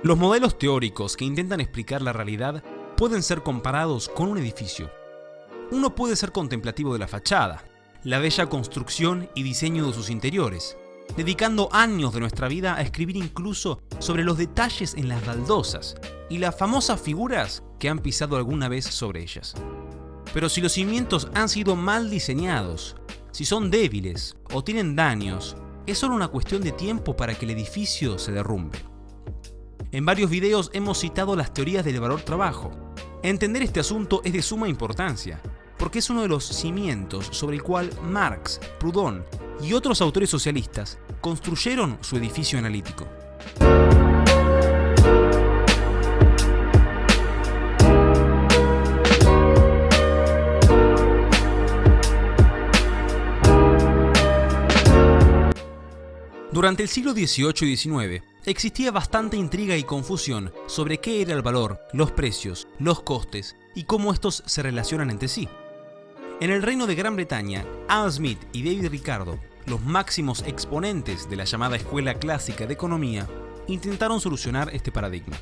Los modelos teóricos que intentan explicar la realidad pueden ser comparados con un edificio. Uno puede ser contemplativo de la fachada, la bella construcción y diseño de sus interiores, dedicando años de nuestra vida a escribir incluso sobre los detalles en las baldosas y las famosas figuras que han pisado alguna vez sobre ellas. Pero si los cimientos han sido mal diseñados, si son débiles o tienen daños, es solo una cuestión de tiempo para que el edificio se derrumbe. En varios videos hemos citado las teorías del valor trabajo. Entender este asunto es de suma importancia, porque es uno de los cimientos sobre el cual Marx, Proudhon y otros autores socialistas construyeron su edificio analítico. Durante el siglo XVIII y XIX existía bastante intriga y confusión sobre qué era el valor, los precios, los costes y cómo estos se relacionan entre sí. En el Reino de Gran Bretaña, Adam Smith y David Ricardo, los máximos exponentes de la llamada Escuela Clásica de Economía, intentaron solucionar este paradigma.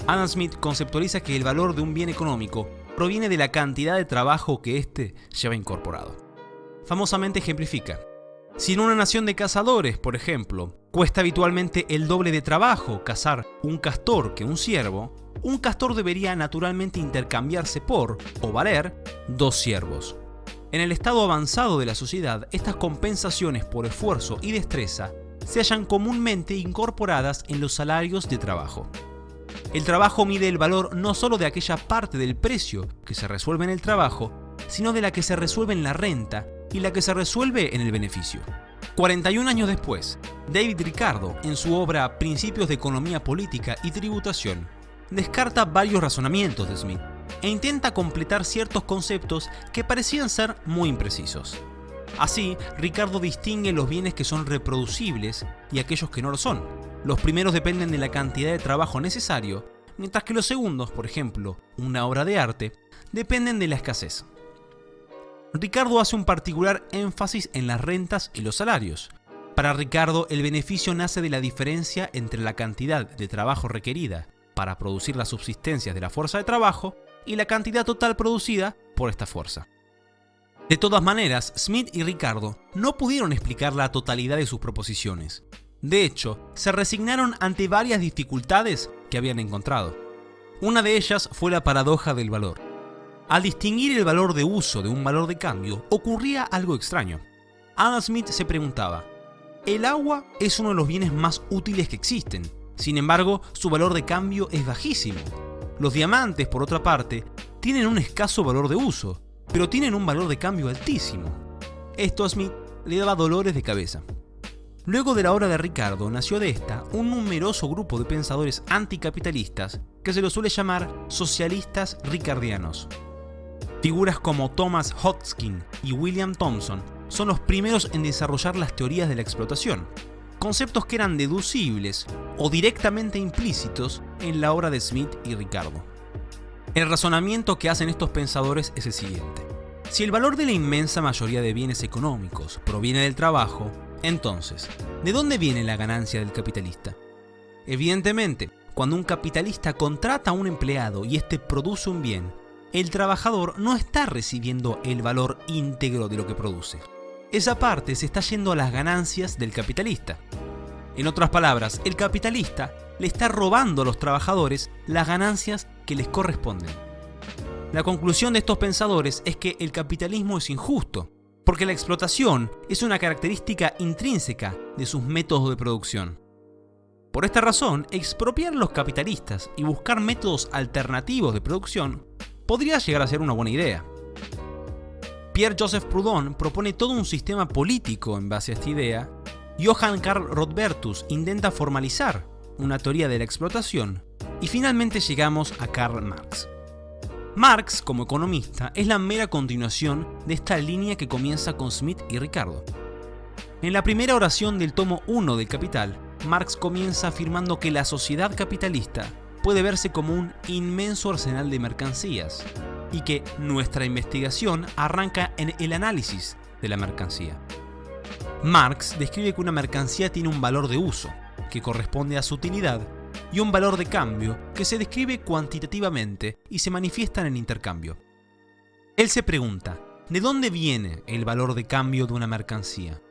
Adam Smith conceptualiza que el valor de un bien económico proviene de la cantidad de trabajo que éste lleva incorporado. Famosamente ejemplifica: si en una nación de cazadores, por ejemplo, cuesta habitualmente el doble de trabajo cazar un castor que un ciervo, un castor debería naturalmente intercambiarse por, o valer, 2 ciervos. En el estado avanzado de la sociedad, estas compensaciones por esfuerzo y destreza se hallan comúnmente incorporadas en los salarios de trabajo. El trabajo mide el valor no solo de aquella parte del precio que se resuelve en el trabajo, sino de la que se resuelve en la renta y la que se resuelve en el beneficio. 41 años después, David Ricardo, en su obra Principios de Economía Política y Tributación, descarta varios razonamientos de Smith e intenta completar ciertos conceptos que parecían ser muy imprecisos. Así, Ricardo distingue los bienes que son reproducibles y aquellos que no lo son. Los primeros dependen de la cantidad de trabajo necesario, mientras que los segundos, por ejemplo, una obra de arte, dependen de la escasez. Ricardo hace un particular énfasis en las rentas y los salarios. Para Ricardo, el beneficio nace de la diferencia entre la cantidad de trabajo requerida para producir las subsistencias de la fuerza de trabajo y la cantidad total producida por esta fuerza. De todas maneras, Smith y Ricardo no pudieron explicar la totalidad de sus proposiciones. De hecho, se resignaron ante varias dificultades que habían encontrado. Una de ellas fue la paradoja del valor. Al distinguir el valor de uso de un valor de cambio, ocurría algo extraño. Adam Smith se preguntaba: el agua es uno de los bienes más útiles que existen, sin embargo, su valor de cambio es bajísimo. Los diamantes, por otra parte, tienen un escaso valor de uso, pero tienen un valor de cambio altísimo. Esto a Smith le daba dolores de cabeza. Luego de la obra de Ricardo nació de esta un numeroso grupo de pensadores anticapitalistas que se los suele llamar socialistas ricardianos. Figuras como Thomas Hodgkin y William Thomson son los primeros en desarrollar las teorías de la explotación, conceptos que eran deducibles o directamente implícitos en la obra de Smith y Ricardo. El razonamiento que hacen estos pensadores es el siguiente: si el valor de la inmensa mayoría de bienes económicos proviene del trabajo, entonces, ¿de dónde viene la ganancia del capitalista? Evidentemente, cuando un capitalista contrata a un empleado y éste produce un bien, el trabajador no está recibiendo el valor íntegro de lo que produce. Esa parte se está yendo a las ganancias del capitalista. En otras palabras, el capitalista le está robando a los trabajadores las ganancias que les corresponden. La conclusión de estos pensadores es que el capitalismo es injusto, porque la explotación es una característica intrínseca de sus métodos de producción. Por esta razón, expropiar a los capitalistas y buscar métodos alternativos de producción podría llegar a ser una buena idea. Pierre-Joseph Proudhon propone todo un sistema político en base a esta idea. Johann Karl Rodbertus intenta formalizar una teoría de la explotación. Y finalmente llegamos a Karl Marx. Marx, como economista, es la mera continuación de esta línea que comienza con Smith y Ricardo. En la primera oración del tomo 1 del Capital, Marx comienza afirmando que la sociedad capitalista puede verse como un inmenso arsenal de mercancías y que nuestra investigación arranca en el análisis de la mercancía. Marx describe que una mercancía tiene un valor de uso, que corresponde a su utilidad, y un valor de cambio que se describe cuantitativamente y se manifiesta en el intercambio. Él se pregunta, ¿de dónde viene el valor de cambio de una mercancía?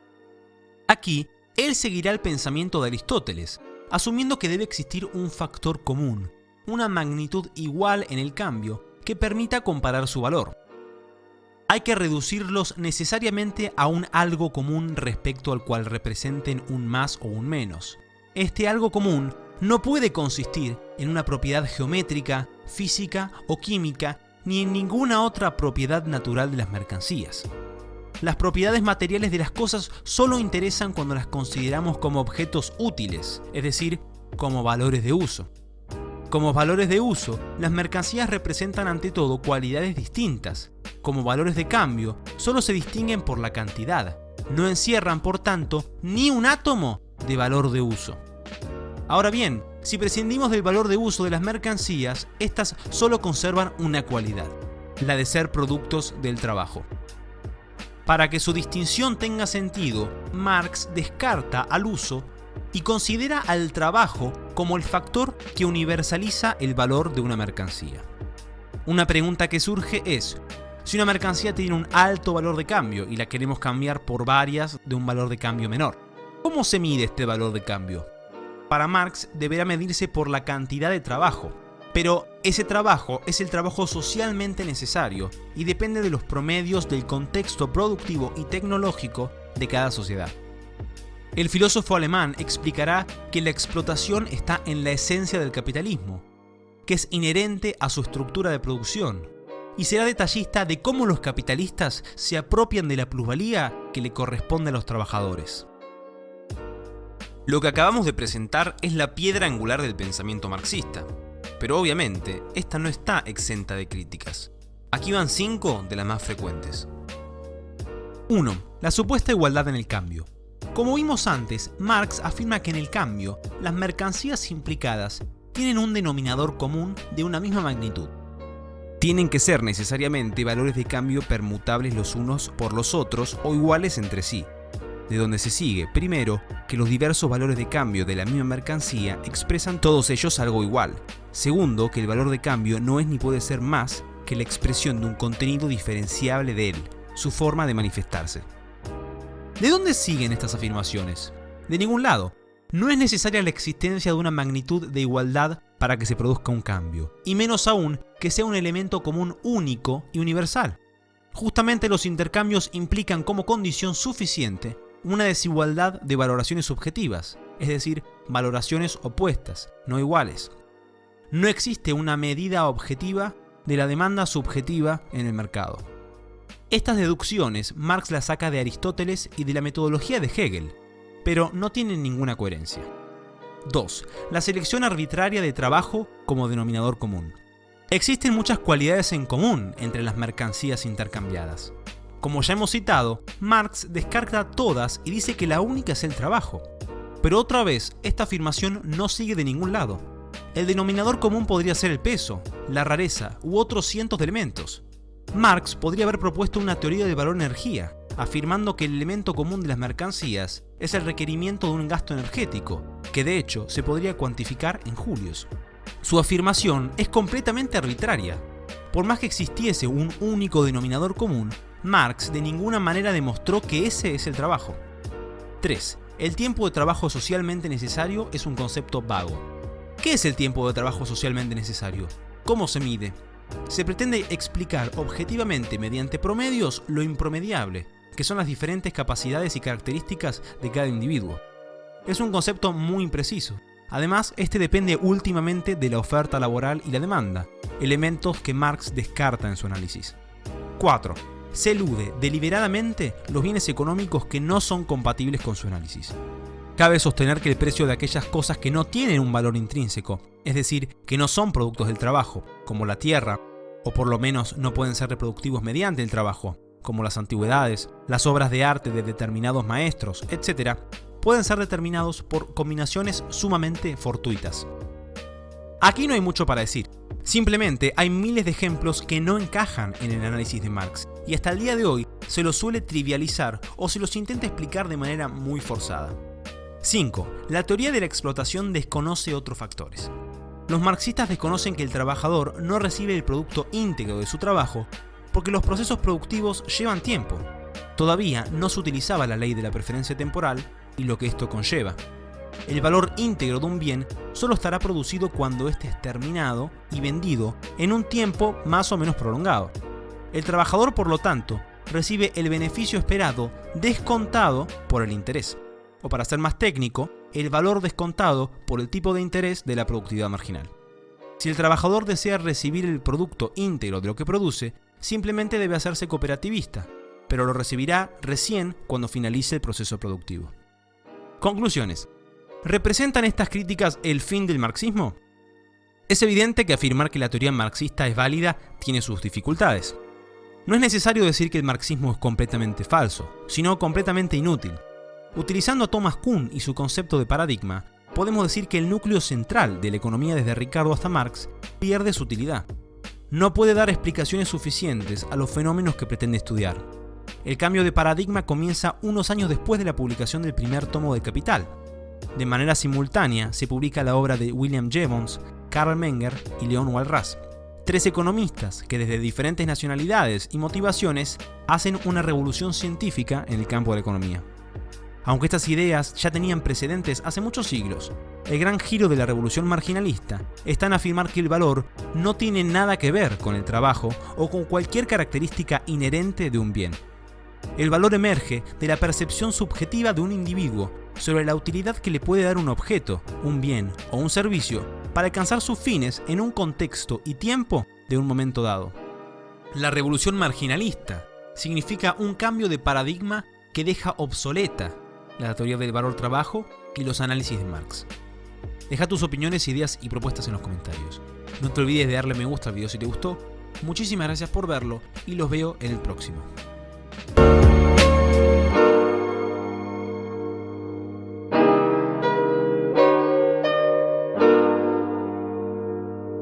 Aquí, él seguirá el pensamiento de Aristóteles, asumiendo que debe existir un factor común, una magnitud igual en el cambio que permita comparar su valor. Hay que reducirlos necesariamente a un algo común respecto al cual representen un más o un menos. Este algo común no puede consistir en una propiedad geométrica, física o química, ni en ninguna otra propiedad natural de las mercancías. Las propiedades materiales de las cosas solo interesan cuando las consideramos como objetos útiles, es decir, como valores de uso. Como valores de uso, las mercancías representan ante todo cualidades distintas. Como valores de cambio, solo se distinguen por la cantidad. No encierran, por tanto, ni un átomo de valor de uso. Ahora bien, si prescindimos del valor de uso de las mercancías, estas solo conservan una cualidad, la de ser productos del trabajo. Para que su distinción tenga sentido, Marx descarta al uso y considera al trabajo como el factor que universaliza el valor de una mercancía. Una pregunta que surge es, si una mercancía tiene un alto valor de cambio y la queremos cambiar por varias de un valor de cambio menor, ¿cómo se mide este valor de cambio? Para Marx deberá medirse por la cantidad de trabajo, pero ese trabajo es el trabajo socialmente necesario y depende de los promedios del contexto productivo y tecnológico de cada sociedad. El filósofo alemán explicará que la explotación está en la esencia del capitalismo, que es inherente a su estructura de producción, y será detallista de cómo los capitalistas se apropian de la plusvalía que le corresponde a los trabajadores. Lo que acabamos de presentar es la piedra angular del pensamiento marxista, pero obviamente esta no está exenta de críticas. Aquí van 5 de las más frecuentes. 1. La supuesta igualdad en el cambio. Como vimos antes, Marx afirma que en el cambio, las mercancías implicadas tienen un denominador común de una misma magnitud. Tienen que ser necesariamente valores de cambio permutables los unos por los otros o iguales entre sí, de donde se sigue, primero, que los diversos valores de cambio de la misma mercancía expresan todos ellos algo igual. Segundo, que el valor de cambio no es ni puede ser más que la expresión de un contenido diferenciable de él, su forma de manifestarse. ¿De dónde siguen estas afirmaciones? De ningún lado. No es necesaria la existencia de una magnitud de igualdad para que se produzca un cambio, y menos aún que sea un elemento común único y universal. Justamente los intercambios implican como condición suficiente una desigualdad de valoraciones subjetivas, es decir, valoraciones opuestas, no iguales. No existe una medida objetiva de la demanda subjetiva en el mercado. Estas deducciones Marx las saca de Aristóteles y de la metodología de Hegel, pero no tienen ninguna coherencia. 2. La selección arbitraria de trabajo como denominador común. Existen muchas cualidades en común entre las mercancías intercambiadas. Como ya hemos citado, Marx descarta todas y dice que la única es el trabajo. Pero otra vez, esta afirmación no sigue de ningún lado. El denominador común podría ser el peso, la rareza u otros cientos de elementos. Marx podría haber propuesto una teoría del valor energía, afirmando que el elemento común de las mercancías es el requerimiento de un gasto energético, que de hecho se podría cuantificar en julios. Su afirmación es completamente arbitraria. Por más que existiese un único denominador común, Marx de ninguna manera demostró que ese es el trabajo. 3. El tiempo de trabajo socialmente necesario es un concepto vago. ¿Qué es el tiempo de trabajo socialmente necesario? ¿Cómo se mide? Se pretende explicar objetivamente mediante promedios lo impromediable, que son las diferentes capacidades y características de cada individuo. Es un concepto muy impreciso. Además, este depende últimamente de la oferta laboral y la demanda, elementos que Marx descarta en su análisis. 4. Se elude deliberadamente los bienes económicos que no son compatibles con su análisis. Cabe sostener que el precio de aquellas cosas que no tienen un valor intrínseco, es decir, que no son productos del trabajo, como la tierra, o por lo menos no pueden ser reproductivos mediante el trabajo, como las antigüedades, las obras de arte de determinados maestros, etc., pueden ser determinados por combinaciones sumamente fortuitas. Aquí no hay mucho para decir. Simplemente hay miles de ejemplos que no encajan en el análisis de Marx, y hasta el día de hoy se los suele trivializar o se los intenta explicar de manera muy forzada. 5. La teoría de la explotación desconoce otros factores. Los marxistas desconocen que el trabajador no recibe el producto íntegro de su trabajo porque los procesos productivos llevan tiempo. Todavía no se utilizaba la ley de la preferencia temporal y lo que esto conlleva. El valor íntegro de un bien solo estará producido cuando éste es terminado y vendido en un tiempo más o menos prolongado. El trabajador, por lo tanto, recibe el beneficio esperado descontado por el interés. O para ser más técnico, el valor descontado por el tipo de interés de la productividad marginal. Si el trabajador desea recibir el producto íntegro de lo que produce, simplemente debe hacerse cooperativista, pero lo recibirá recién cuando finalice el proceso productivo. Conclusiones. ¿Representan estas críticas el fin del marxismo? Es evidente que afirmar que la teoría marxista es válida tiene sus dificultades. No es necesario decir que el marxismo es completamente falso, sino completamente inútil. Utilizando a Thomas Kuhn y su concepto de paradigma, podemos decir que el núcleo central de la economía desde Ricardo hasta Marx pierde su utilidad. No puede dar explicaciones suficientes a los fenómenos que pretende estudiar. El cambio de paradigma comienza unos años después de la publicación del primer tomo de Capital. De manera simultánea se publica la obra de William Jevons, Karl Menger y Leon Walras, 3 economistas que desde diferentes nacionalidades y motivaciones hacen una revolución científica en el campo de la economía. Aunque estas ideas ya tenían precedentes hace muchos siglos, el gran giro de la revolución marginalista está en afirmar que el valor no tiene nada que ver con el trabajo o con cualquier característica inherente de un bien. El valor emerge de la percepción subjetiva de un individuo sobre la utilidad que le puede dar un objeto, un bien o un servicio para alcanzar sus fines en un contexto y tiempo de un momento dado. La revolución marginalista significa un cambio de paradigma que deja obsoleta la teoría del valor trabajo y los análisis de Marx. Deja tus opiniones, ideas y propuestas en los comentarios. No te olvides de darle me gusta al video si te gustó. Muchísimas gracias por verlo y los veo en el próximo.